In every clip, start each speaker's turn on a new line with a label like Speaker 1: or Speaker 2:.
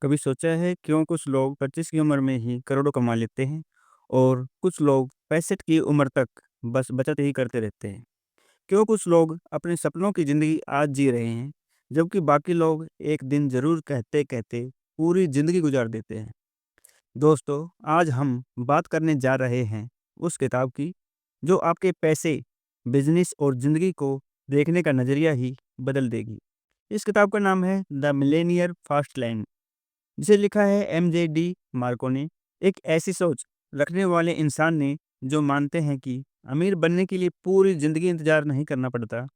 Speaker 1: कभी सोचा है क्यों कुछ लोग 25 की उम्र में ही करोड़ों कमा लेते हैं और कुछ लोग 65 की उम्र तक बस बचत ही करते रहते हैं। क्यों कुछ लोग अपने सपनों की ज़िंदगी आज जी रहे हैं, जबकि बाकी लोग एक दिन ज़रूर कहते-कहते पूरी ज़िंदगी गुजार देते हैं। दोस्तों, आज हम बात करने जा रहे हैं उस किताब की, जो आपके पैसे, बिज़नेस और ज़िंदगी को देखने का नज़रिया ही बदल देगी। इस किताब का नाम है द मिलेनियर फास्ट लाइन, जिसे लिखा है एमजे मार्को ने। एक ऐसी सोच रखने वाले इंसान ने जो मानते हैं कि अमीर बनने के लिए पूरी ज़िंदगी इंतज़ार नहीं करना पड़ता।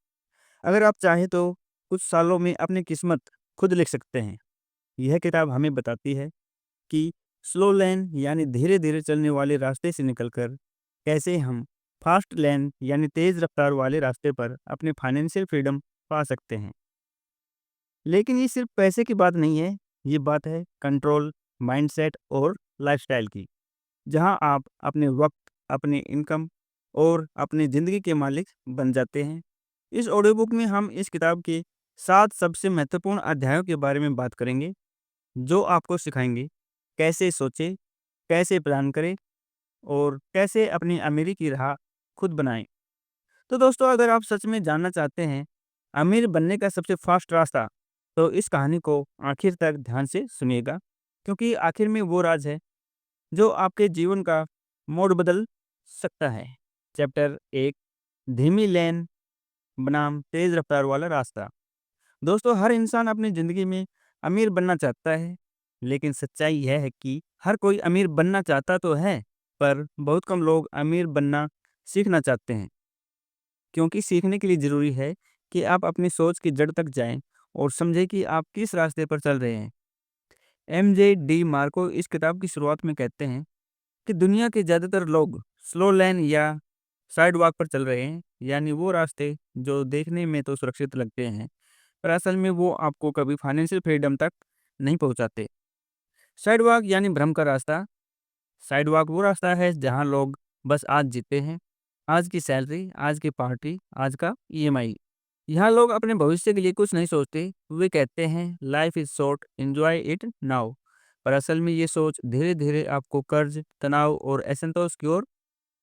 Speaker 1: अगर आप चाहें तो कुछ सालों में अपनी किस्मत खुद लिख सकते हैं। यह किताब हमें बताती है कि स्लो लेन यानी धीरे-धीरे चलने वाले रास्ते से निकलकर कैसे हम फास्ट लेन यानी तेज़ रफ्तार वाले रास्ते पर अपने फाइनेंशियल फ्रीडम पा सकते हैं। लेकिन ये सिर्फ पैसे की बात नहीं है, ये बात है कंट्रोल, माइंडसेट और लाइफ़स्टाइल की, जहाँ आप अपने वक़्त, अपनी इनकम और अपनी ज़िंदगी के मालिक बन जाते हैं। इस ऑडियो बुक में हम इस किताब के 7 सबसे महत्वपूर्ण अध्यायों के बारे में बात करेंगे, जो आपको सिखाएँगे कैसे सोचें, कैसे प्लान करें और कैसे अपनी अमीरी की राह खुद बनाएँ। तो दोस्तों, अगर आप सच में जानना चाहते हैं अमीर बनने का सबसे फास्ट रास्ता, तो इस कहानी को आखिर तक ध्यान से सुनिएगा, क्योंकि आखिर में वो राज है जो आपके जीवन का मोड़ बदल सकता है। चैप्टर 1, धीमी लेन बनाम तेज रफ्तार वाला रास्ता। दोस्तों, हर इंसान अपनी ज़िंदगी में अमीर बनना चाहता है, लेकिन सच्चाई यह है कि हर कोई अमीर बनना चाहता तो है, पर बहुत कम लोग अमीर बनना सीखना चाहते हैं। क्योंकि सीखने के लिए ज़रूरी है कि आप अपनी सोच की जड़ तक जाएँ और समझें कि आप किस रास्ते पर चल रहे हैं। एमजे मार्को इस किताब की शुरुआत में कहते हैं कि दुनिया के ज़्यादातर लोग स्लो लेन या साइड वॉक पर चल रहे हैं, यानी वो रास्ते जो देखने में तो सुरक्षित लगते हैं, पर असल में वो आपको कभी फाइनेंशियल फ्रीडम तक नहीं पहुँचाते। साइड वॉक यानी भ्रम का रास्ता। साइड वॉक वो रास्ता है जहाँ लोग बस आज जीते हैं, आज की सैलरी, आज की पार्टी, आज का ईएमआई। यहाँ लोग अपने भविष्य के लिए कुछ नहीं सोचते। वे कहते हैं life is short, enjoy it now. पर असल में ये सोच धीरे धीरे आपको कर्ज, तनाव और असंतोष की ओर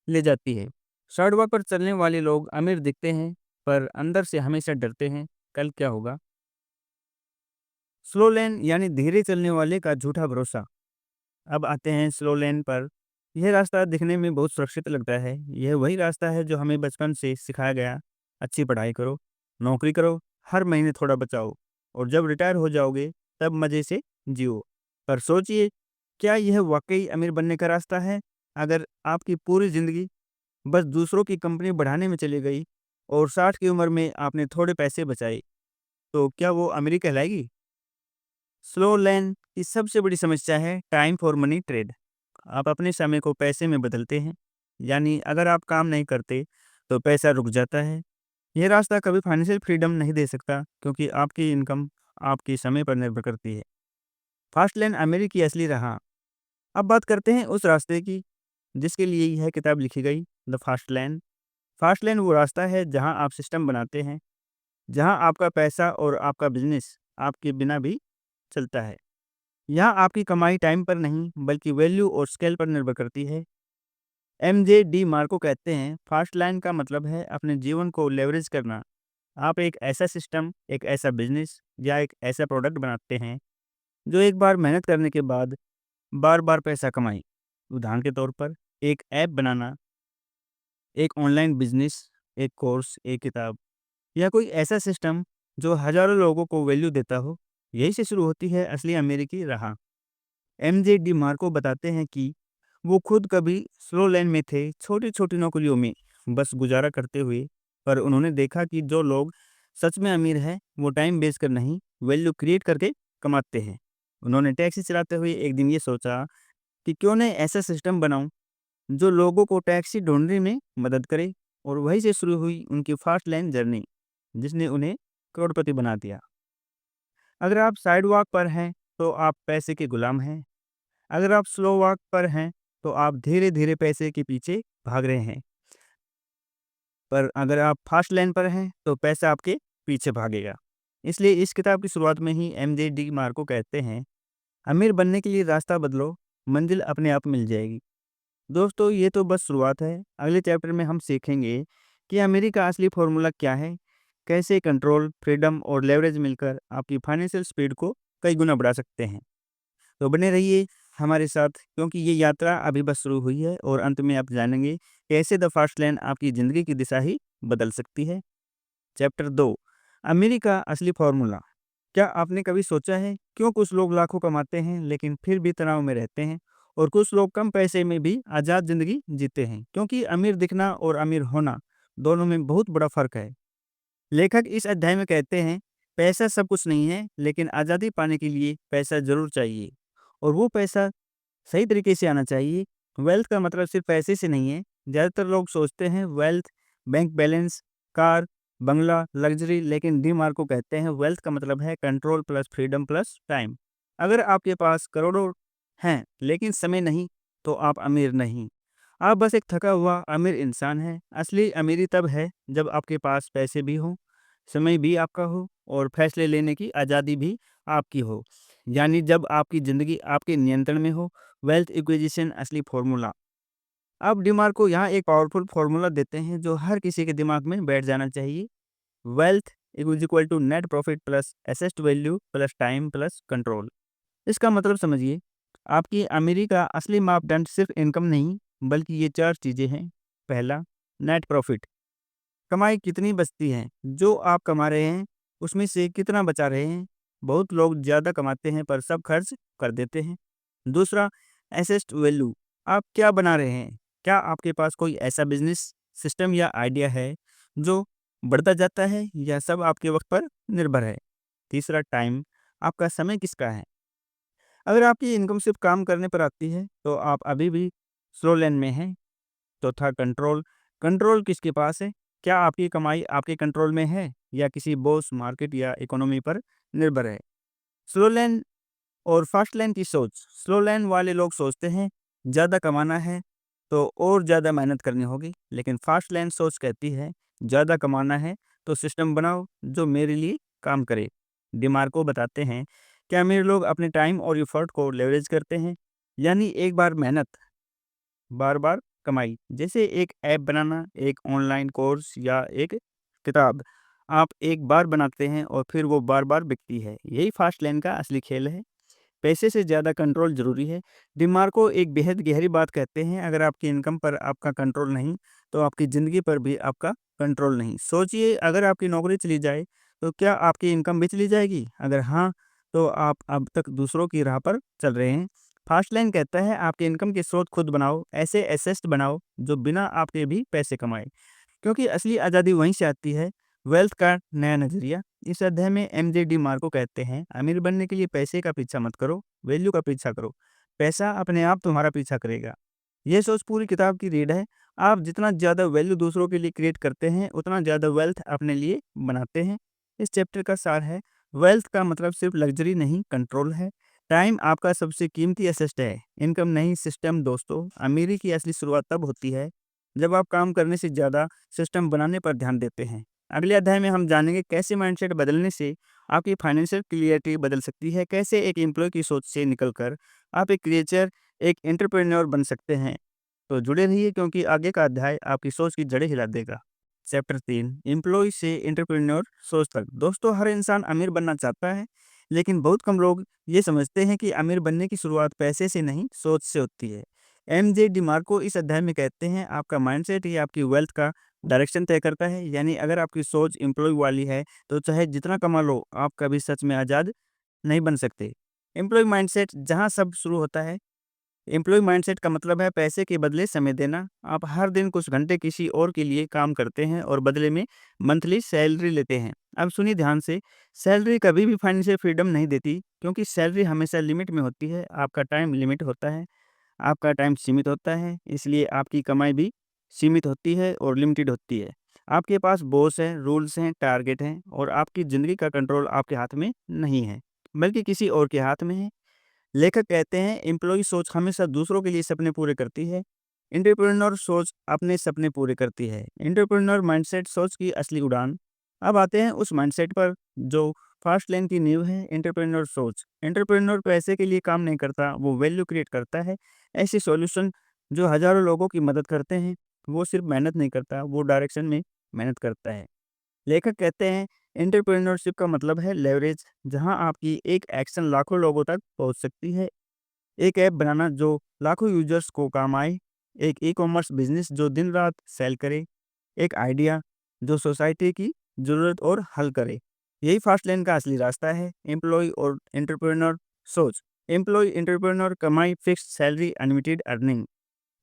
Speaker 1: ले जाती है। साइड वॉक पर चलने वाले लोग अमीर दिखते हैं, पर अंदर से हमेशा डरते हैं, कल क्या होगा। स्लो लेन यानी धीरे चलने वाले का झूठा भरोसा। अब आते हैं स्लो लेन पर। यह रास्ता दिखने में बहुत सुरक्षित लगता है। यह वही रास्ता है जो हमें बचपन से सिखाया गया। अच्छी पढ़ाई करो, नौकरी करो, हर महीने थोड़ा बचाओ और जब रिटायर हो जाओगे तब मज़े से जियो। पर सोचिए, क्या यह वाक़ई अमीर बनने का रास्ता है? अगर आपकी पूरी ज़िंदगी बस दूसरों की कंपनी बढ़ाने में चली गई और 60 की उम्र में आपने थोड़े पैसे बचाए, तो क्या वो अमीरी कहलाएगी? स्लो लेन की सबसे बड़ी समस्या है टाइम फॉर मनी ट्रेड। आप अपने समय को पैसे में बदलते हैं, यानी अगर आप काम नहीं करते तो पैसा रुक जाता है। यह रास्ता कभी फाइनेंशियल फ्रीडम नहीं दे सकता, क्योंकि आपकी इनकम आपके समय पर निर्भर करती है। फास्ट लेन अमेरिका की असली राह। अब बात करते हैं उस रास्ते की जिसके लिए यह किताब लिखी गई, the fast lane. Fast lane वो रास्ता है जहां आप सिस्टम बनाते हैं, जहां आपका पैसा और आपका बिजनेस आपके बिना भी चलता है। यहाँ आपकी कमाई टाइम पर नहीं बल्कि वैल्यू और स्केल पर निर्भर करती है। मार्को कहते हैं फास्ट लाइन का मतलब है अपने जीवन को लेवरेज करना। आप एक ऐसा सिस्टम, एक ऐसा बिजनेस या एक ऐसा प्रोडक्ट बनाते हैं जो एक बार मेहनत करने के बाद बार बार पैसा कमाए। उदाहरण के तौर पर एक ऐप बनाना, एक ऑनलाइन बिजनेस, एक कोर्स, एक किताब या कोई ऐसा सिस्टम जो हजारों लोगों को वैल्यू देता हो। यही से शुरू होती है असली अमेरिकी राह। मार्को बताते हैं कि वो खुद कभी स्लो लेन में थे, छोटी-छोटी नौकरियों में बस गुज़ारा करते हुए, पर उन्होंने देखा कि जो लोग सच में अमीर हैं, वो टाइम वेस्ट कर नहीं, वैल्यू क्रिएट करके कमाते हैं। उन्होंने टैक्सी चलाते हुए एक दिन ये सोचा कि क्यों ना ऐसा सिस्टम बनाऊँ, जो लोगों को टैक्सी ढूँढने में मदद करे, और वहीं से शुरू हुई उनकी फास्ट लेन जर्नी, जिसने उन्हें करोड़पति बना दिया। अगर आप साइड वॉक पर हैं, तो आप पैसे के गुलाम हैं। अगर आप स्लो वॉक पर हैं, तो आप धीरे-धीरे पैसे के पीछे भाग रहे हैं। पर अगर आप फास्ट लेन पर हैं, तो पैसा आपके पीछे भागेगा। इसलिए इस किताब की शुरुआत में ही मार्को कहते हैं अमीर बनने के लिए रास्ता बदलो, मंजिल अपने आप मिल जाएगी। दोस्तों, ये तो बस शुरुआत है। अगले चैप्टर में हम सीखेंगे कि अमीरी का असली फॉर्मूला क्या है, कैसे कंट्रोल, फ्रीडम और लेवरेज मिलकर आपकी फाइनेंशियल स्पीड को कई गुना बढ़ा सकते हैं। तो बने रहिए हमारे साथ, क्योंकि ये यात्रा अभी बस शुरू हुई है और अंत में आप जानेंगे कैसे द फास्ट लेन आपकी ज़िंदगी की दिशा ही बदल सकती है। चैप्टर 2, अमीरी का असली फॉर्मूला। क्या आपने कभी सोचा है क्यों कुछ लोग लाखों कमाते हैं लेकिन फिर भी तनाव में रहते हैं, और कुछ लोग कम पैसे में भी आज़ाद ज़िंदगी जीते हैं? क्योंकि अमीर दिखना और अमीर होना दोनों में बहुत बड़ा फ़र्क है। लेखक इस अध्याय में कहते हैं, पैसा सब कुछ नहीं है, लेकिन आज़ादी पाने के लिए पैसा ज़रूर चाहिए, और वो पैसा सही तरीके से आना चाहिए। वेल्थ का मतलब सिर्फ पैसे से नहीं है। ज़्यादातर लोग सोचते हैं वेल्थ बैंक बैलेंस, कार, बंगला, लग्जरी, लेकिन डी मार्को कहते हैं वेल्थ का मतलब है control plus freedom plus time. अगर आपके पास करोड़ों हैं लेकिन समय नहीं, तो आप अमीर नहीं, आप बस एक थका हुआ अमीर इंसान हैं। असली अमीरी तब है जब आपके पास पैसे भी हों, समय भी आपका हो और फैसले लेने की आज़ादी भी आपकी हो, यानी जब आपकी ज़िंदगी आपके नियंत्रण में हो। वेल्थ इक्विजिशन असली फॉर्मूला। अब डिमार्को यहाँ एक पावरफुल फॉर्मूला देते हैं जो हर किसी के दिमाग में बैठ जाना चाहिए। Wealth is equal to net profit plus asset value plus time plus control. इसका मतलब समझिए, आपकी अमीरी का असली मापदंड सिर्फ इनकम नहीं, बल्कि ये 4 चीज़ें हैं। पहला, नेट प्रॉफिट, कमाई कितनी बचती है, जो आप कमा रहे हैं उसमें से कितना बचा रहे हैं। बहुत लोग ज़्यादा कमाते हैं पर सब खर्च कर देते हैं। दूसरा, एसेट वैल्यू, आप क्या बना रहे हैं, क्या आपके पास कोई ऐसा बिजनेस सिस्टम या आइडिया है जो बढ़ता जाता है, या सब आपके वक्त पर निर्भर है। तीसरा, टाइम, आपका समय किसका है, अगर आपकी इनकम सिर्फ काम करने पर आती है तो आप अभी भी स्लो लेन में हैं। चौथा, कंट्रोल, कंट्रोल किसके पास है, क्या आपकी कमाई आपके कंट्रोल में है या किसी बॉस, मार्केट या इकोनॉमी पर निर्भर है। स्लो लेन और फास्ट लेन की सोच। स्लो लेन वाले लोग सोचते हैं ज़्यादा कमाना है तो और ज़्यादा मेहनत करनी होगी, लेकिन फास्ट लेन सोच कहती है ज़्यादा कमाना है तो सिस्टम बनाओ जो मेरे लिए काम करे। डिमार्को बताते हैं कि अमीर लोग अपने टाइम और एफर्ट को लेवरेज करते हैं, यानी एक बार मेहनत, बार बार कमाई। जैसे एक ऐप बनाना, एक ऑनलाइन कोर्स या एक किताब, आप एक बार बनाते हैं और फिर वो बार बार बिकती है। यही फास्ट लेन का असली खेल है। पैसे से ज़्यादा कंट्रोल ज़रूरी है। डिमार्को एक बेहद गहरी बात कहते हैं, अगर आपकी इनकम पर आपका कंट्रोल नहीं, तो आपकी ज़िंदगी पर भी आपका कंट्रोल नहीं। सोचिए, अगर आपकी नौकरी चली जाए, तो क्या आपकी इनकम भी चली जाएगी? अगर हाँ, तो आप अब तक दूसरों की राह पर चल रहे हैं। फास्ट लाइन कहता है आपके इनकम के स्रोत खुद बनाओ, ऐसे एसेट बनाओ जो बिना आपके भी पैसे कमाए, क्योंकि असली आज़ादी वहीं से आती है। वेल्थ का नया नज़रिया। इस अध्याय में एमजे डी मार्को कहते हैं अमीर बनने के लिए पैसे का पीछा मत करो, वैल्यू का पीछा करो। पैसा अपने आप तुम्हारा पीछा करेगा। यह सोच पूरी किताब की रीड है। आप जितना ज़्यादा वैल्यू दूसरों के लिए क्रिएट करते हैं, उतना ज़्यादा वेल्थ अपने लिए बनाते हैं। इस चैप्टर का सार है, वेल्थ का मतलब सिर्फ लग्जरी नहीं, कंट्रोल है। टाइम आपका सबसे कीमती एसेट है, इनकम नहीं, सिस्टम। दोस्तों, अमीरी की असली शुरुआत तब होती है जब आप काम करने से ज़्यादा सिस्टम बनाने पर ध्यान देते हैं। अगले अध्याय में हम जानेंगे कैसे माइंडसेट बदलने से आपकी फाइनेंशियल क्लियरिटी बदल सकती है, कैसे एक एम्प्लॉय की सोच से निकलकर आप एक क्रिएचर, एक एंटरप्रेन्योर बन सकते हैं। तो जुड़े रहिए, क्योंकि आगे का अध्याय आपकी सोच की जड़ें हिला देगा। चैप्टर 3, एम्प्लॉय से एंटरप्रेन्योर सोच तक। दोस्तों, हर इंसान अमीर बनना चाहता है, लेकिन बहुत कम लोग ये समझते हैं कि अमीर बनने की शुरुआत पैसे से नहीं, सोच से होती है। एमजे डिमार्को इस अध्याय में कहते हैं आपका माइंडसेट ही आपकी वेल्थ का डायरेक्शन तय करता है। यानी अगर आपकी सोच एम्प्लॉय वाली है, तो चाहे जितना कमा लो, आप कभी सच में आज़ाद नहीं बन सकते। एम्प्लॉय माइंडसेट जहाँ सब शुरू होता है। एम्प्लॉय माइंडसेट का मतलब है पैसे के बदले समय देना। आप हर दिन कुछ घंटे किसी और के लिए काम करते हैं और बदले में मंथली सैलरी लेते हैं। अब सुनिए ध्यान से, सैलरी कभी भी फाइनेंशियल फ्रीडम नहीं देती, क्योंकि सैलरी हमेशा लिमिट में होती है। आपका टाइम लिमिट होता है, आपका टाइम सीमित होता है, इसलिए आपकी कमाई भी सीमित होती है और लिमिटेड होती है। आपके पास बॉस है, रूल्स हैं, टारगेट हैं, और आपकी ज़िंदगी का कंट्रोल आपके हाथ में नहीं है, बल्कि किसी और के हाथ में है। लेखक कहते हैं एम्प्लॉय सोच हमेशा दूसरों के लिए सपने पूरे करती है, एंटरप्रेन्योर सोच अपने सपने पूरे करती है। एंटरप्रेन्योर माइंडसेट सोच की असली उड़ान। अब आते हैं उस माइंडसेट पर जो फास्ट लेन की नींव है एंटरप्रेन्योर सोच। एंटरप्रेन्योर पैसे के लिए काम नहीं करता, वो वैल्यू क्रिएट करता है। ऐसे सॉल्यूशन जो हज़ारों लोगों की मदद करते हैं, वो सिर्फ मेहनत नहीं करता, वो डायरेक्शन में मेहनत करता है। लेखक कहते हैं एंटरप्रेन्योरशिप का मतलब है लेवरेज, जहां आपकी एक एक्शन लाखों लोगों तक पहुंच सकती है। एक ऐप बनाना जो लाखों यूजर्स को काम आए, एक ई-कॉमर्स बिजनेस जो दिन रात सेल करे, एक आइडिया जो सोसाइटी की ज़रूरत और हल करे। यही फास्ट लेन का असली रास्ता है। एम्प्लॉय और एंटरप्रेन्योर सोच। एम्प्लॉय एंटरप्रेन्योर कमाई, fixed salary, unlimited earning.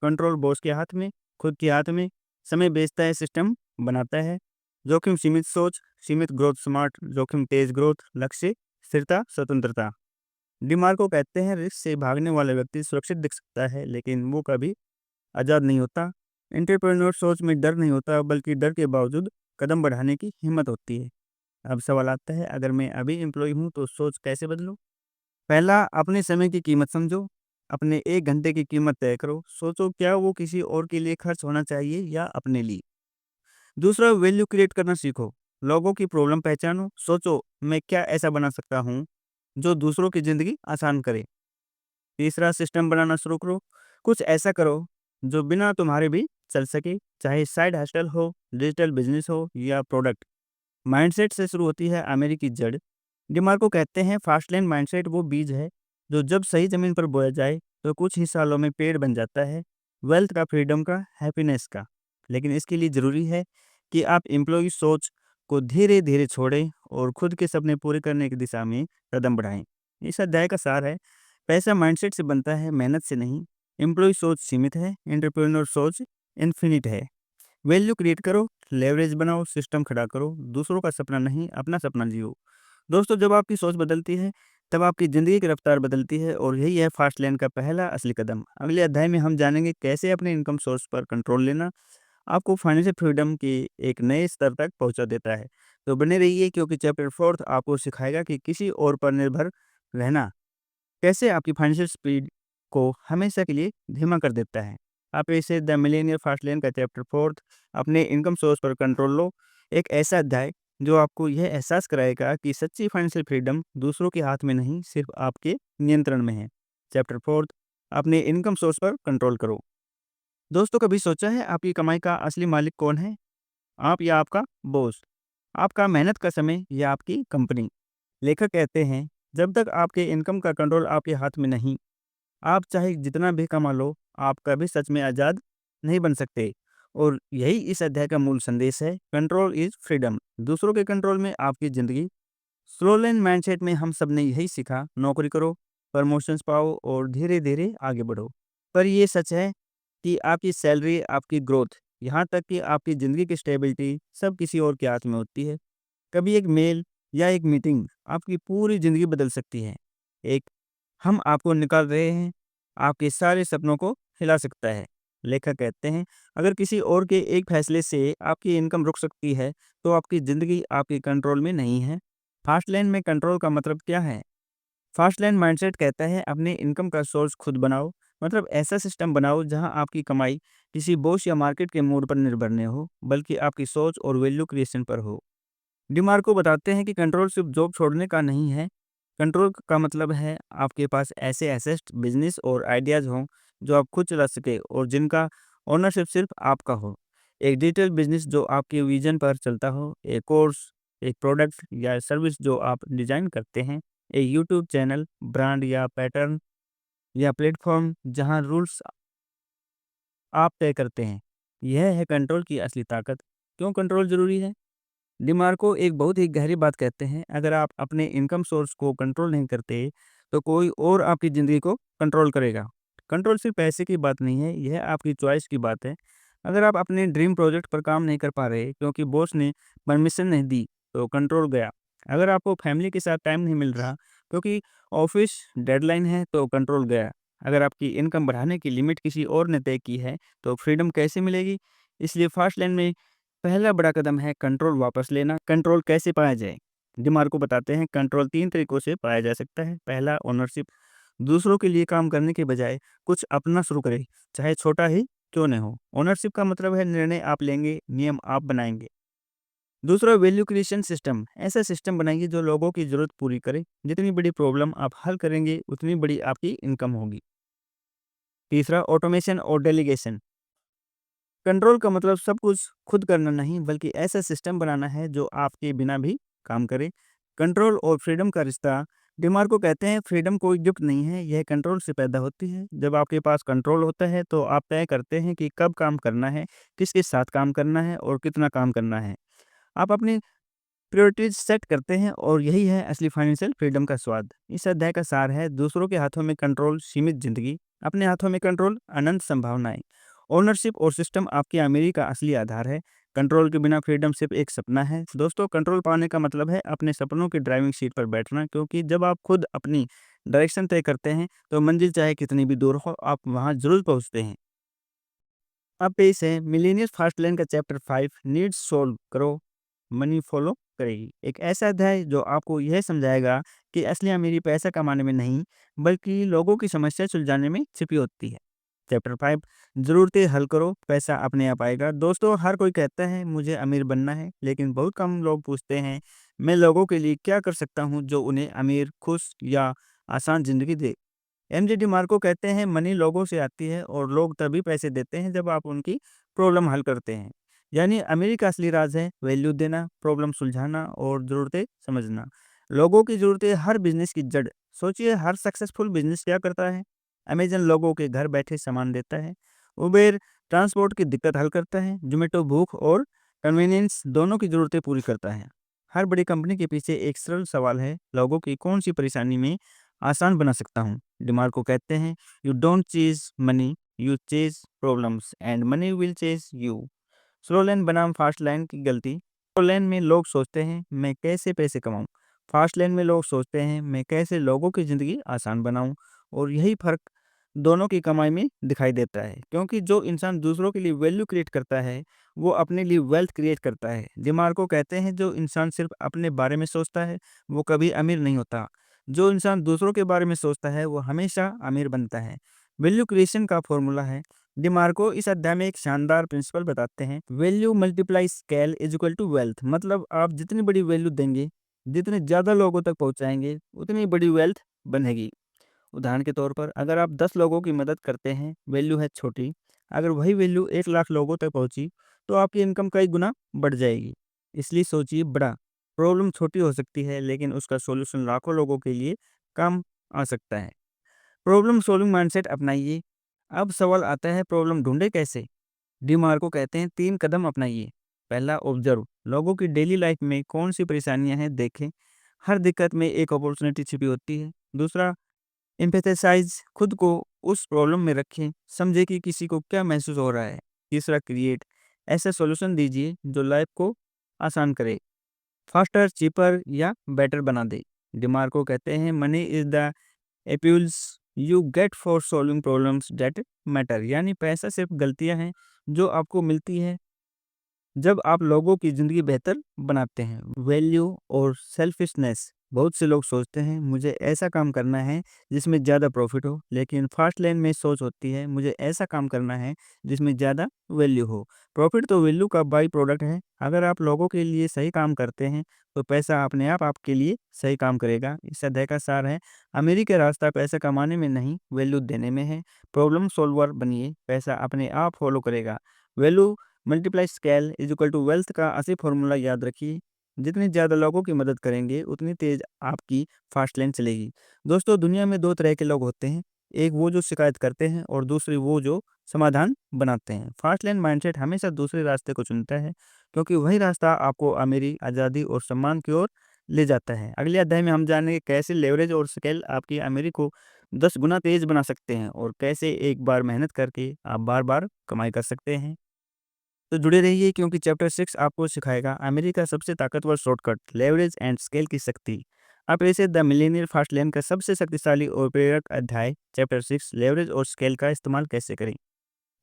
Speaker 1: Control boss के हाथ में, खुद के हाथ में। समय बेचता है, सिस्टम बनाता है। जोखिम सीमित सोच, सीमित ग्रोथ स्मार्ट। जोखिम तेज ग्रोथ, लक्ष्य स्थिरता, स्वतंत्रता। डिमार्को कहते हैं रिस्क से भागने वाला व्यक्ति सुरक्षित दिख सकता है, लेकिन वो कभी आज़ाद नहीं होता। एंटरप्रेन्योर सोच में डर नहीं होता, बल्कि डर के बावजूद कदम बढ़ाने की हिम्मत होती है। अब सवाल आता है, अगर मैं अभी एम्प्लॉय हूँ तो सोच कैसे बदलूँ? पहला, अपने समय की कीमत समझो। अपने 1 घंटे की कीमत तय करो। सोचो क्या वो किसी और के लिए खर्च होना चाहिए या अपने लिए? दूसरा, वैल्यू क्रिएट करना सीखो। लोगों की प्रॉब्लम पहचानो। सोचो मैं क्या ऐसा बना सकता हूँ जो दूसरों की ज़िंदगी आसान करे? तीसरा, सिस्टम बनाना शुरू करो। कुछ ऐसा करो जो बिना तुम्हारे भी चल सके, चाहे साइड हसल हो, डिजिटल बिजनेस हो या प्रोडक्ट। माइंडसेट से शुरू होती है आमेरी की जड़। डिमार्को कहते हैं फास्टलैंड माइंडसेट वो बीज है जो जब सही जमीन पर बोया जाए तो कुछ ही सालों में पेड़ बन जाता है। वेल्थ का, फ्रीडम का, हैप्पीनेस का। लेकिन इसके लिए ज़रूरी है कि आप एम्प्लॉय सोच को धीरे धीरे छोड़ें और खुद के सपने पूरे करने की दिशा में कदम बढ़ाएं। इस अध्याय का सार है, पैसा माइंडसेट से बनता है, मेहनत से नहीं। एम्प्लॉय सोच सीमित है, एंटरप्रेन्योर सोच इन्फिनिट है। वैल्यू क्रिएट करो, लेवरेज बनाओ, सिस्टम खड़ा करो, दूसरों का सपना नहीं, अपना सपना जियो। दोस्तों, जब आपकी सोच बदलती है, तब आपकी ज़िंदगी की रफ्तार बदलती है और यही है फास्ट लेन का पहला असली कदम। अगले अध्याय में हम जानेंगे कैसे अपने इनकम सोर्स पर कंट्रोल लेना आपको फाइनेंशियल फ्रीडम के एक नए स्तर तक पहुंचा देता है। तो बने रहिए, क्योंकि चैप्टर 4 आपको सिखाएगा कि किसी और पर निर्भर रहना कैसे आपकी फाइनेंशियल स्पीड को हमेशा के लिए धीमा कर देता है। आप इसे द मिलेनियर फास्ट लेन का चैप्टर 4 अपने इनकम सोर्स पर कंट्रोल लो, एक ऐसा अध्याय जो आपको यह एहसास कराएगा कि सच्ची फाइनेंशियल फ्रीडम दूसरों के हाथ में नहीं, सिर्फ आपके नियंत्रण में है। चैप्टर 4, अपने इनकम सोर्स पर कंट्रोल करो। दोस्तों, कभी सोचा है आपकी कमाई का असली मालिक कौन है? आप या आपका बॉस? आपका मेहनत का समय या आपकी कंपनी? लेखक कहते हैं जब तक आपके इनकम का कंट्रोल आपके हाथ में नहीं, आप चाहे जितना भी कमा लो, आप कभी सच में आज़ाद नहीं बन सकते। और यही इस अध्याय का मूल संदेश है, कंट्रोल इज़ फ्रीडम। दूसरों के कंट्रोल में आपकी ज़िंदगी। स्लो लेन माइंडसेट में हम सब ने यही सीखा, नौकरी करो, प्रमोशंस पाओ और धीरे-धीरे आगे बढ़ो। पर ये सच है कि आपकी सैलरी, आपकी ग्रोथ, यहाँ तक कि आपकी ज़िंदगी की स्टेबिलिटी सब किसी और के हाथ में होती है। कभी एक मेल या एक मीटिंग आपकी पूरी ज़िंदगी बदल सकती है। एक हम आपको निकाल रहे हैं, आपके सारे सपनों को हिला सकता है। लेखक कहते हैं, अगर किसी और के एक फैसले से आपकी इनकम रुक सकती है, तो आपकी ज़िंदगी आपके कंट्रोल में नहीं है। फास्ट लेन में कंट्रोल का मतलब क्या है? फास्ट लेन माइंडसेट कहता है अपने इनकम का सोर्स खुद बनाओ। मतलब ऐसा सिस्टम बनाओ जहां आपकी कमाई किसी बॉस या मार्केट के मूड पर निर्भर न हो, बल्कि आपकी सोच और वैल्यू क्रिएशन पर हो। डिमार्को बताते हैं कि कंट्रोल सिर्फ जॉब छोड़ने का नहीं है। कंट्रोल का मतलब है आपके पास ऐसे एसेट्स, बिजनेस और आइडियाज़ हों जो आप खुद चला सके और जिनका ओनरशिप सिर्फ आपका हो। एक डिजिटल बिजनेस जो आपके विजन पर चलता हो, एक कोर्स, एक प्रोडक्ट या सर्विस जो आप डिज़ाइन करते हैं, एक यूट्यूब चैनल, ब्रांड या पैटर्न या प्लेटफॉर्म जहां रूल्स आप तय करते हैं। यह है कंट्रोल की असली ताकत। क्यों कंट्रोल ज़रूरी है? डिमार्को एक बहुत ही गहरी बात कहते हैं, अगर आप अपने इनकम सोर्स को कंट्रोल नहीं करते, तो कोई और आपकी ज़िंदगी को कंट्रोल करेगा। कंट्रोल सिर्फ पैसे की बात नहीं है, यह आपकी चॉइस की बात है। अगर आप अपने ड्रीम प्रोजेक्ट पर काम नहीं कर पा रहे क्योंकि बॉस ने परमिशन नहीं दी, तो कंट्रोल गया। अगर आपको फैमिली के साथ टाइम नहीं मिल रहा क्योंकि ऑफिस डेडलाइन है, तो कंट्रोल गया। अगर आपकी इनकम बढ़ाने की लिमिट किसी और ने तय की है, तो फ्रीडम कैसे मिलेगी? इसलिए फास्ट लाइन में पहला बड़ा कदम है कंट्रोल वापस लेना। कंट्रोल कैसे पाया जाए? डिमार्को बताते हैं कंट्रोल 3 तरीकों से पाया जा सकता है। पहला, ओनरशिप। दूसरों के लिए काम करने के बजाय कुछ अपना शुरू करें, चाहे छोटा ही क्यों न हो। ओनरशिप का मतलब है निर्णय आप लेंगे, नियम आप बनाएंगे। दूसरा, वैल्यू क्रिएशन सिस्टम। ऐसा सिस्टम बनाइए जो लोगों की ज़रूरत पूरी करे। जितनी बड़ी प्रॉब्लम आप हल करेंगे, उतनी बड़ी आपकी इनकम होगी। तीसरा, ऑटोमेशन और डेलीगेशन। कंट्रोल का मतलब सब कुछ खुद करना नहीं, बल्कि ऐसा सिस्टम बनाना है जो आपके बिना भी काम करे। कंट्रोल और फ्रीडम का रिश्ता। डिमार्को कहते हैं, फ्रीडम कोई गिफ्ट नहीं है, यह कंट्रोल से पैदा होती है। जब आपके पास कंट्रोल होता है तो आप तय करते हैं कि कब काम करना है, किसके साथ काम करना है और कितना काम करना है। आप अपनी प्रायोरिटीज सेट करते हैं और यही है असली फाइनेंशियल फ्रीडम का स्वाद। इस अध्याय का सार है, दूसरों के हाथों में कंट्रोल सीमित जिंदगी, अपने हाथों में कंट्रोल अनंत संभावनाएं। ओनरशिप और सिस्टम आपकी अमीरी का असली आधार है। कंट्रोल के बिना फ्रीडम सिर्फ एक सपना है। दोस्तों, कंट्रोल पाने का मतलब है अपने सपनों की ड्राइविंग सीट पर बैठना, क्योंकि जब आप खुद अपनी डायरेक्शन तय करते हैं तो मंजिल चाहे कितनी भी दूर हो, आप वहां जरूर पहुंचते हैं। अब पेश है मिलेनियस फास्ट लेन का चैप्टर 5, नीड्स सोल्व करो, मनी फॉलो करेगी। एक ऐसा अध्याय जो आपको यह समझाएगा कि असली अमीरी पैसा कमाने में नहीं, बल्कि लोगों की समस्या सुलझाने में छिपी होती है। चैप्टर 5, ज़रूरतें हल करो, पैसा अपने आप आएगा। दोस्तों, हर कोई कहता है मुझे अमीर बनना है, लेकिन बहुत कम लोग पूछते हैं मैं लोगों के लिए क्या कर सकता हूँ जो उन्हें अमीर, खुश या आसान ज़िंदगी दे। एमजे डिमार्को कहते हैं मनी लोगों से आती है और लोग तभी पैसे देते हैं जब आप उनकी प्रॉब्लम हल करते हैं। यानी अमीरी का असली राज है वैल्यू देना, प्रॉब्लम सुलझाना और ज़रूरतें समझना। लोगों की ज़रूरतें हर बिजनेस की जड़। सोचिए, हर सक्सेसफुल बिजनेस क्या करता है? अमेजन लोगों के घर बैठे सामान देता है। उबेर ट्रांसपोर्ट की दिक्कत हल करता है। जोमेटो भूख और कन्वीनियंस दोनों की ज़रूरतें पूरी करता है। हर बड़ी कंपनी के पीछे एक सरल सवाल है, लोगों की कौन सी परेशानी में आसान बना सकता हूँ। डिमार्को कहते हैं, you don't chase money, you chase problems and money will chase you. Slow लेन बनाम फास्ट लाइन की गलती। स्लो लेन में लोग सोचते हैं मैं कैसे पैसे कमाऊं। फास्ट लेन में लोग सोचते हैं मैं कैसे लोगों की ज़िंदगी आसान बनाऊं। और यही फ़र्क दोनों की कमाई में दिखाई देता है, क्योंकि जो इंसान दूसरों के लिए वैल्यू क्रिएट करता है वो अपने लिए वेल्थ क्रिएट करता है। डिमार्को कहते हैं, जो इंसान सिर्फ अपने बारे में सोचता है वो कभी अमीर नहीं होता। जो इंसान दूसरों के बारे में सोचता है वो हमेशा अमीर बनता है। वैल्यू क्रिएशन का फॉर्मूला है। डिमार्को इस अध्याय में एक शानदार प्रिंसिपल बताते हैं, value multiply scale is equal to wealth. मतलब आप जितनी बड़ी वैल्यू देंगे, जितने ज़्यादा लोगों तक पहुंचाएंगे, उतनी बड़ी वेल्थ बनेगी। उदाहरण के तौर पर अगर आप 10 लोगों की मदद करते हैं, वैल्यू है छोटी। अगर वही वैल्यू 1 लाख लोगों तक पहुंची तो आपकी इनकम कई गुना बढ़ जाएगी। इसलिए सोचिए बड़ा। प्रॉब्लम छोटी हो सकती है, लेकिन उसका सॉल्यूशन लाखों लोगों के लिए काम आ सकता है। प्रॉब्लम सॉल्विंग माइंडसेट अपनाइए। अब सवाल आता है, प्रॉब्लम ढूंढे कैसे? डीमार्को कहते हैं 3 कदम अपनाइए। पहला, ऑब्जर्व। लोगों की डेली लाइफ में कौन सी परेशानियां हैं देखें। हर दिक्कत में एक अपॉर्चुनिटी छिपी होती है। दूसरा, एम्पैथेसाइज़। खुद को उस प्रॉब्लम में रखें, समझें कि किसी को क्या महसूस हो रहा है। तीसरा, क्रिएट। ऐसा सॉल्यूशन दीजिए जो लाइफ को आसान करे, फास्टर, चीपर या बेटर बना दे। डिमार्को कहते हैं money is the applause you get for solving problems that matter. यानी पैसा सिर्फ गलतियाँ हैं जो आपको मिलती है जब आप लोगों की ज़िंदगी बेहतर बनाते हैं। वैल्यू और सेल्फिशनेस। बहुत से लोग सोचते हैं मुझे ऐसा काम करना है जिसमें ज़्यादा प्रॉफिट हो, लेकिन फास्ट लेन में सोच होती है मुझे ऐसा काम करना है जिसमें ज़्यादा वैल्यू हो। प्रॉफिट तो वैल्यू का बाई प्रोडक्ट है। अगर आप लोगों के लिए सही काम करते हैं तो पैसा अपने आप आपके लिए सही काम करेगा। इस अध्याय का सार है, अमीरी का रास्ता पैसा कमाने में नहीं, वैल्यू देने में है। प्रॉब्लम सॉल्वर बनिए, पैसा अपने आप फॉलो करेगा। Value multiply scale is equal to wealth का असली फॉर्मूला याद रखिए। जितनी ज़्यादा लोगों की मदद करेंगे, उतनी तेज़ आपकी फास्ट लेन चलेगी। दोस्तों, दुनिया में 2 तरह के लोग होते हैं, एक वो जो शिकायत करते हैं और दूसरे वो जो समाधान बनाते हैं। फास्ट लेन माइंडसेट हमेशा दूसरे रास्ते को चुनता है, क्योंकि वही रास्ता आपको अमीरी, आज़ादी और सम्मान की ओर ले जाता है। अगले अध्याय में हम जानेंगे कैसे लेवरेज और स्केल आपकी अमीरी को 10 गुना तेज़ बना सकते हैं और कैसे एक बार मेहनत करके आप बार-बार कमाई कर सकते हैं। तो जुड़े रहिए, क्योंकि चैप्टर 6 आपको सिखाएगा अमेरिका का सबसे ताकतवर शॉर्टकट, लेवरेज एंड स्केल की शक्ति। आप इसे द मिलेनियर फास्ट लेन का सबसे शक्तिशाली और प्रेरक अध्याय, चैप्टर 6, लेवरेज और स्केल का इस्तेमाल कैसे करें,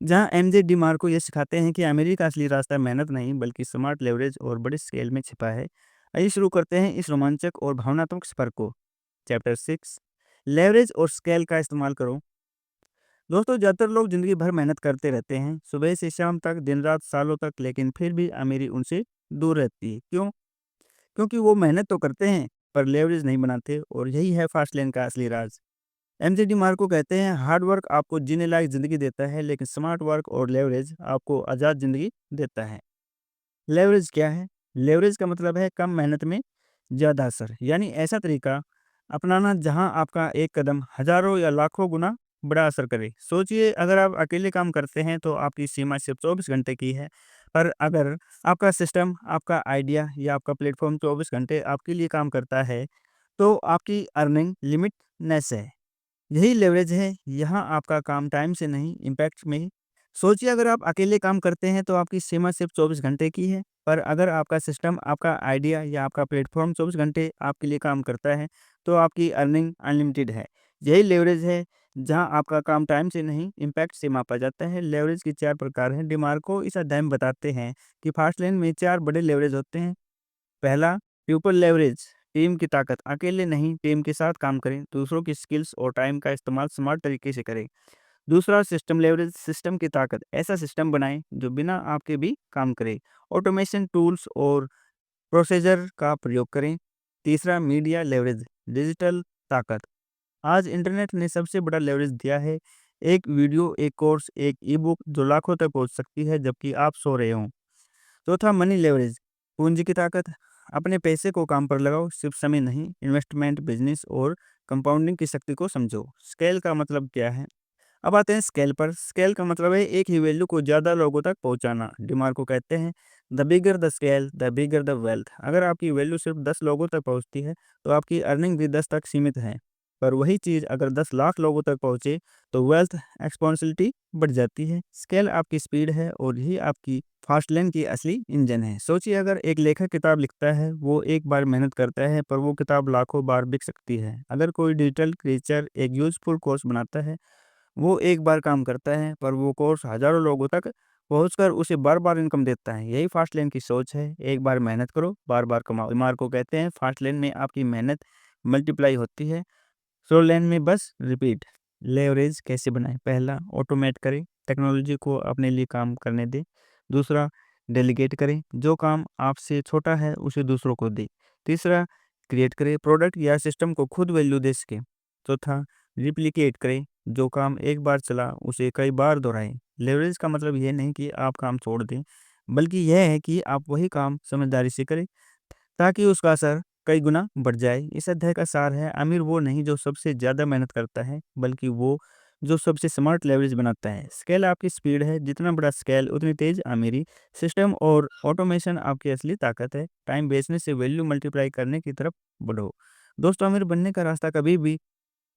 Speaker 1: जहां एमजे डी मार्को ये सिखाते हैं कि अमेरिका का असली रास्ता मेहनत नहीं बल्कि स्मार्ट लेवरेज और बड़े स्केल में छिपा है। आइए शुरू करते हैं इस रोमांचक और भावनात्मक सफर को। चैप्टर 6, लेवरेज और स्केल का इस्तेमाल करो। दोस्तों, ज़्यादातर लोग ज़िंदगी भर मेहनत करते रहते हैं, सुबह से शाम तक, दिन रात, सालों तक, लेकिन फिर भी अमीरी उनसे दूर रहती है। क्यों? क्योंकि वो मेहनत तो करते हैं पर लेवरेज नहीं बनाते, और यही है फास्ट लेन का असली राज। एमजे डिमार्को कहते हैं, हार्ड वर्क आपको जीने लायक ज़िंदगी देता है, लेकिन स्मार्ट वर्क और लेवरेज आपको आज़ाद ज़िंदगी देता है। लेवरेज क्या है? लेवरेज का मतलब है कम मेहनत में ज़्यादा असर, यानी ऐसा तरीका अपनाना जहां आपका एक कदम हज़ारों या लाखों गुना बड़ा असर करे। सोचिए, अगर आप अकेले काम करते हैं तो आपकी सीमा सिर्फ 24 घंटे की है, पर अगर आपका सिस्टम, आपका आइडिया या आपका प्लेटफ़ॉर्म 24 घंटे आपके लिए काम करता है, तो आपकी अर्निंग लिमिटलेस है। यही लेवरेज है, यहाँ आपका काम टाइम से नहीं, इम्पैक्ट में है। सोचिए, अगर आप अकेले काम करते हैं तो आपकी सीमा सिर्फ 24 घंटे की है, पर अगर आपका सिस्टम, आपका आइडिया या आपका प्लेटफ़ॉर्म 24 घंटे आपके लिए काम करता है, तो आपकी अर्निंग अनलिमिटेड है। यही लेवरेज है, जहाँ आपका काम टाइम से नहीं, इम्पैक्ट से मापा जाता है। लेवरेज के 4 प्रकार हैं। डिमार्को इस अध्याय में बताते हैं कि फास्ट लेन में 4 बड़े लेवरेज होते हैं। पहला, पीपल लेवरेज, टीम की ताकत, अकेले नहीं, टीम के साथ काम करें, दूसरों की स्किल्स और टाइम का इस्तेमाल स्मार्ट तरीके से करें। दूसरा, सिस्टम लेवरेज, सिस्टम की ताकत, ऐसा सिस्टम बनाएं जो बिना आपके भी काम करे, ऑटोमेशन टूल्स और प्रोसीजर का प्रयोग करें। तीसरा, मीडिया लेवरेज, डिजिटल ताकत, आज इंटरनेट ने सबसे बड़ा लेवरेज दिया है। एक वीडियो, एक कोर्स, एक ई बुक जो लाखों तक पहुंच सकती है जबकि आप सो रहे हों। चौथा, मनी लेवरेज, पूंजी की ताकत, अपने पैसे को काम पर लगाओ, सिर्फ समय नहीं। इन्वेस्टमेंट, बिजनेस और कंपाउंडिंग की शक्ति को समझो। स्केल का मतलब क्या है? अब आते हैं स्केल पर। स्केल का मतलब है एक ही वैल्यू को ज़्यादा लोगों तक पहुंचाना। डिमार्को कहते हैं, the bigger the scale the bigger the wealth. अगर आपकी वैल्यू सिर्फ 10 लोगों तक पहुंचती है तो आपकी अर्निंग भी 10 तक सीमित है, पर वही चीज़ अगर 10 लाख लोगों तक पहुंचे तो वेल्थ एक्सपोनेंशियलिटी बढ़ जाती है। स्केल आपकी स्पीड है और यही आपकी फास्ट लेन की असली इंजन है। सोचिए, अगर एक लेखक किताब लिखता है, वो एक बार मेहनत करता है, पर वो किताब लाखों बार बिक सकती है। अगर कोई डिजिटल क्रिएचर एक यूजफुल कोर्स बनाता है, वो एक बार काम करता है, पर वो कोर्स हज़ारों लोगों तक पहुँचकर उसे बार-बार इनकम देता है। यही फास्ट लेन की सोच है, एक बार मेहनत करो, बार-बार कमाओ। मार्को कहते हैं, फास्ट लेन में आपकी मेहनत मल्टीप्लाई होती है, स्लो लेन में बस रिपीट। लेवरेज कैसे बनाएँ? पहला, ऑटोमेट करें, टेक्नोलॉजी को अपने लिए काम करने दें। दूसरा, डेलीगेट करें, जो काम आपसे छोटा है उसे दूसरों को दें। तीसरा, क्रिएट करें, प्रोडक्ट या सिस्टम को खुद वैल्यू दे सकें। चौथा, रिप्लिकेट करें, जो काम एक बार चला उसे कई बार दोहराएं। लेवरेज का मतलब ये नहीं कि आप काम छोड़ दें, बल्कि यह है कि आप वही काम समझदारी से करें ताकि उसका असर कई गुना बढ़ जाए। इस अध्याय का सार है, अमीर वो नहीं जो सबसे ज़्यादा मेहनत करता है, बल्कि वो जो सबसे स्मार्ट लेवरेज बनाता है। स्केल आपकी स्पीड है, जितना बड़ा स्केल उतनी तेज अमीरी। सिस्टम और ऑटोमेशन आपकी असली ताकत है। टाइम बेचने से वैल्यू मल्टीप्लाई करने की तरफ बढ़ो। दोस्तों, अमीर बनने का रास्ता कभी भी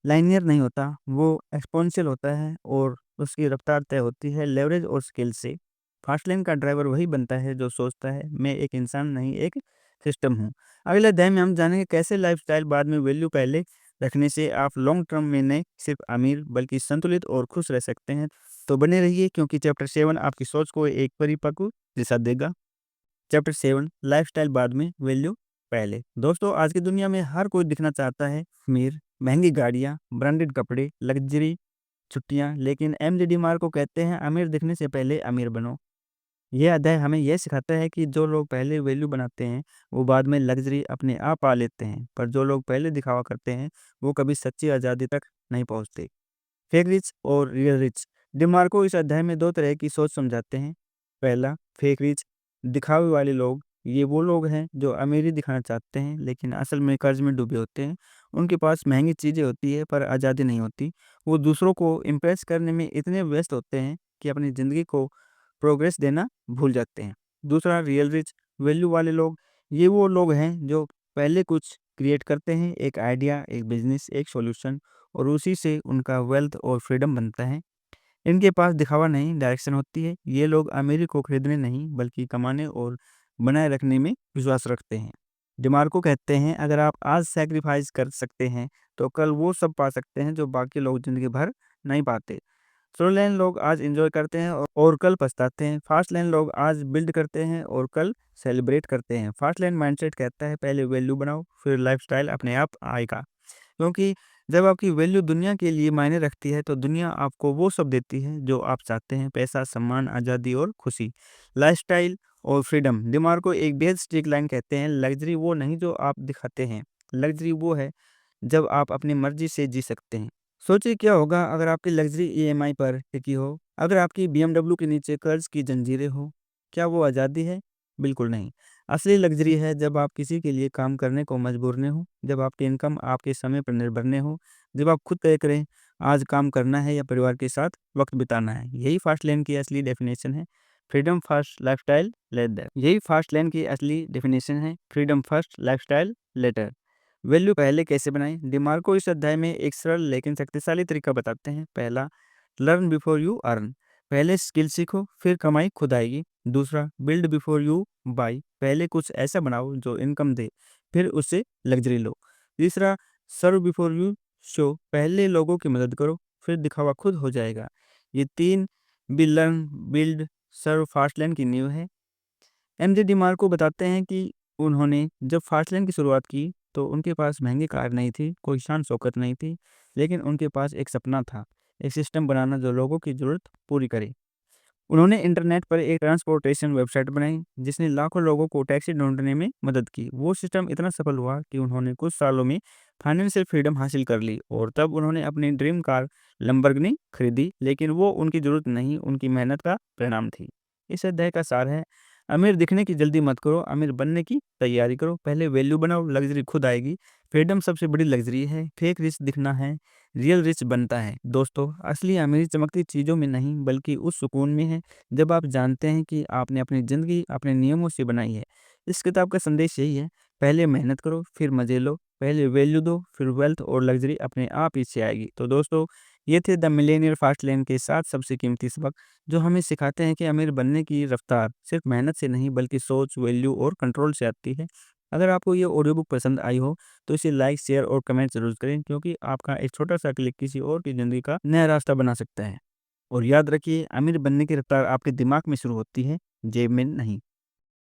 Speaker 1: लाइनियर नहीं होता, वो एक्सपोनेंशियल होता है और उसकी रफ्तार तय होती है लेवरेज और स्किल से। फास्ट लेन का ड्राइवर वही बनता है जो सोचता है, मैं एक इंसान नहीं, एक सिस्टम हूँ। अगले अध्याय में हम जानेंगे कैसे लाइफस्टाइल बाद में वैल्यू पहले रखने से आप लॉन्ग टर्म में नहीं सिर्फ अमीर बल्कि संतुलित और खुश रह सकते हैं। तो बने रहिए, क्योंकि चैप्टर 7 आपकी सोच को एक परिपक्व दिशा देगा। चैप्टर 7, लाइफस्टाइल बाद में वैल्यू पहले। दोस्तों, आज की दुनिया में हर कोई दिखना चाहता है अमीर, महंगी गाड़ियाँ, ब्रांडेड कपड़े, लग्जरी छुट्टियाँ, लेकिन एमजे डिमार्को कहते हैं, अमीर दिखने से पहले अमीर बनो। यह अध्याय हमें यह सिखाता है कि जो लोग पहले वैल्यू बनाते हैं वो बाद में लग्जरी अपने आप पा लेते हैं, पर जो लोग पहले दिखावा करते हैं वो कभी सच्ची आज़ादी तक नहीं पहुंचते। फेक रिच और रियल रिच, डिमार्को इस अध्याय में दो तरह की सोच समझाते हैं। पहला, फेक रिच, दिखावे वाले लोग। ये वो लोग हैं जो अमीरी दिखाना चाहते हैं लेकिन असल में कर्ज में डूबे होते हैं। उनके पास महंगी चीज़ें होती है पर आज़ादी नहीं होती। वो दूसरों को इम्प्रेस करने में इतने व्यस्त होते हैं कि अपनी ज़िंदगी को प्रोग्रेस देना भूल जाते हैं। दूसरा, रियल रिच, वैल्यू वाले लोग। ये वो लोग हैं जो पहले कुछ क्रिएट करते हैं, एक आइडिया, एक बिजनेस, एक सॉल्यूशन, और उसी से उनका वेल्थ और फ्रीडम बनता है। इनके पास दिखावा नहीं, डायरेक्शन होती है। ये लोग अमीरी को खरीदने नहीं बल्कि कमाने और बनाए रखने में विश्वास रखते हैं। डिमार्को कहते हैं, अगर आप आज सैक्रिफाइस कर सकते हैं तो कल वो सब पा सकते हैं जो बाकी लोग जिंदगी भर नहीं पाते। स्लो लेन लोग आज एंजॉय करते हैं और कल पछताते हैं। फास्ट लेन लोग आज बिल्ड करते हैं और कल सेलिब्रेट करते हैं। फास्ट लेन माइंडसेट कहता है, पहले वैल्यू बनाओ फिर लाइफस्टाइल अपने आप आएगा। क्योंकि जब आपकी वैल्यू दुनिया के लिए मायने रखती है तो दुनिया आपको वो सब देती है जो आप चाहते हैं, पैसा, सम्मान, आज़ादी और खुशी। लाइफस्टाइल और फ्रीडम, डिमार को एक बेहद स्ट्रिक्ट लाइन कहते हैं, लग्जरी वो नहीं जो आप दिखाते हैं, लग्जरी वो है जब आप अपनी मर्जी से जी सकते हैं। सोचिए क्या होगा अगर आपकी लग्जरी ईएमआई पर टिकी हो, अगर आपकी बीएमडब्ल्यू के नीचे कर्ज की जंजीरें हो, क्या वो आज़ादी है? बिल्कुल नहीं। असली लग्जरी है जब आप किसी के लिए काम करने को मजबूर न हो, जब आपकी इनकम आपके समय पर निर्भर न हो, जब आप खुद तय करें आज काम करना है या परिवार के साथ वक्त बिताना है। यही फास्ट लेन की असली डेफिनेशन है, फ्रीडम फर्स्ट लाइफस्टाइल लेटर। यही फास्ट लेन की असली डेफिनेशन है, freedom first lifestyle later. Value पहले कैसे बनाएं? डिमार्को इस अध्याय में एक सरल लेकिन शक्तिशाली तरीका बताते हैं। पहला, लर्न बिफोर यू अर्न, पहले स्किल सीखो फिर कमाई खुद आएगी। दूसरा, बिल्ड बिफोर यू बाय, पहले कुछ ऐसा बनाओ जो इनकम दे फिर उससे लग्जरी लो। तीसरा, सर्व बिफोर यू शो, पहले लोगों की मदद करो फिर दिखावा खुद हो जाएगा। ये तीन बी लर्न बिल्ड सर्व फास्टलैंड की नींव है। एमजे डिमार्को बताते हैं कि उन्होंने जब फास्टलैंड की शुरुआत की तो उनके पास महंगी कार नहीं थी, कोई शान शौकत नहीं थी, लेकिन उनके पास एक सपना था, एक सिस्टम बनाना जो लोगों की ज़रूरत पूरी करे। उन्होंने इंटरनेट पर एक ट्रांसपोर्टेशन वेबसाइट बनाई जिसने लाखों लोगों को टैक्सी ढूंढने में मदद की। वो सिस्टम इतना सफल हुआ कि उन्होंने कुछ सालों में फाइनेंशियल फ्रीडम हासिल कर ली और तब उन्होंने अपनी ड्रीम कार लंबरगिनी खरीदी, लेकिन वो उनकी ज़रूरत नहीं, उनकी मेहनत का परिणाम थी। इस अध्याय का सार है, अमीर दिखने की जल्दी मत करो, अमीर बनने की तैयारी करो। पहले वैल्यू बनाओ, लग्जरी खुद आएगी। फ्रीडम सबसे बड़ी लग्जरी है, फेक रिच दिखना है, रियल रिच बनता है। दोस्तों, असली अमीरी चमकती चीज़ों में नहीं बल्कि उस सुकून में है जब आप जानते हैं कि आपने अपनी ज़िंदगी अपने नियमों से बनाई है। इस किताब का संदेश यही है, पहले मेहनत करो फिर मज़े लो, पहले वैल्यू दो फिर वेल्थ और लग्जरी अपने आप ही से आएगी। तो दोस्तों, ये थे द मिलेनियर फास्ट लेन के 7 सबसे कीमती सबक जो हमें सिखाते हैं कि अमीर बनने की रफ्तार सिर्फ मेहनत से नहीं बल्कि सोच, वैल्यू और कंट्रोल से आती है। अगर आपको ये ऑडियो बुक पसंद आई हो तो इसे लाइक, शेयर और कमेंट ज़रूर करें, क्योंकि आपका एक छोटा-सा क्लिक किसी और की ज़िंदगी का नया रास्ता बना सकता है। और याद रखिए, अमीर बनने की रफ्तार आपके दिमाग में शुरू होती है, जेब में नहीं।